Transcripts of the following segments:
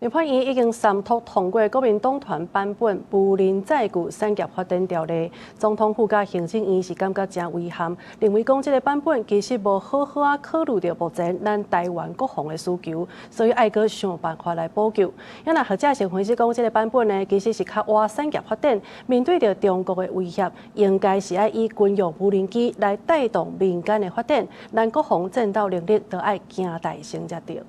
立法院已經三讀通過國民黨團版本《無人載具產業發展條例》，總統府甲行政院是感覺真遺憾，認為講這個版本其實無好好啊考慮到目前咱台灣國防的需求，所以愛閣想辦法來補救。因為學者是分析講，這個版本呢其實是較活產業發展，面對着中國的威脅，應該是愛以軍用無人機來帶動民間的發展，咱國防戰鬥能力都愛加大升才對。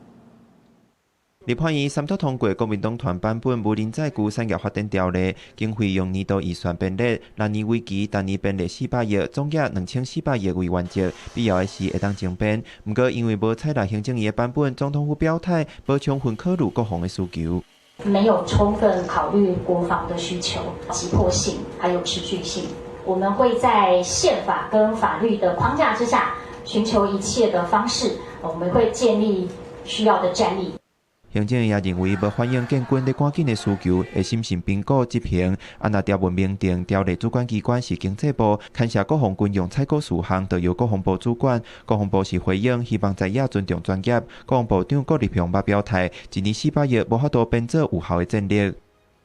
立法院三讀通過國民黨團版本《無人載具產業發展條例》，經費用年度預算編列，6年為期，單年編列400億，總額2400億為原則，必要的時會當增編。不過因為無採納行政院的版本，總統府表態無充分考慮國防的需求，沒有充分考慮國防的需求、急迫性還有持續性。我們會在憲法跟法律的框架之下，尋求一切的方式，我們會建立需要的戰力。行政院也認為，無反映建軍的趕緊的需求，會審慎評估執行。若條文明定條例主管機關是經濟部，牽涉國防軍用採購事項，就由國防部主管。國防部是回應，希望在野尊重專業。國防部長郭立雄嘛表態，一年400億無法度編做有效的戰力。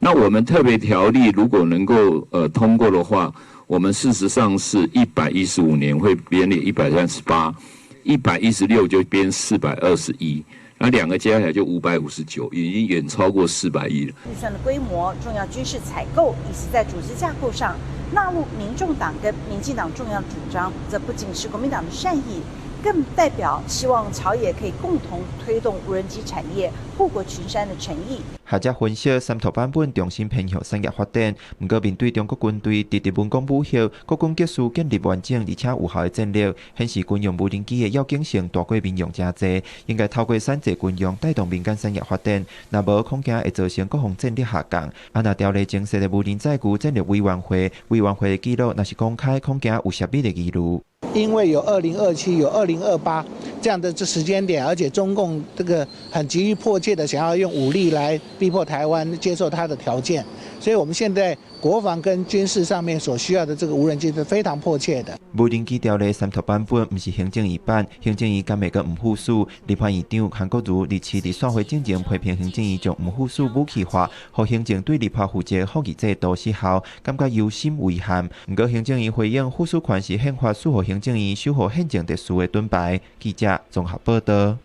那我們特別條例如果能夠通過的話，我們事實上是115年會編列138，116就編421。那兩個加起來就559，已經遠超過400億了。預算的規模、重要軍事採購以及在組織架構上納入民眾黨跟民進黨重要的主張，這不僅是國民黨的善意，更代表希望朝野可以共同推動無人機產業護國群山的誠意。學者分析，三讀版本重心偏向產業發展，不過面對中國軍隊直直文攻武嚇，國軍急需建立完整而且有效的戰力，顯示軍用無人機的要緊性大過民用真濟，應該透過產製軍用帶動民間產業發展，若無恐驚會造成國防戰力下降。若條例精設的無人載具戰略委員會的記錄若是公開，恐驚有涉密的疑慮。因為有2027、有2028這樣的時間點，而且中共這個很急於迫切的想要用武力來逼迫台灣接受他的條件，所以我們現在國防跟軍事上面所需要的這個無人機是非常迫切的。無人機條例三讀版本不是行政院版，行政院敢會閣吳副署，立法院長韓國瑜日前在散會進前批評行政院將吳副署武器化，讓行政對立法負責服役制度失效，感覺憂心遺憾。不過行政院回應，副署權是憲法賦予行政院守護憲政特殊的盾牌。記者綜合報道。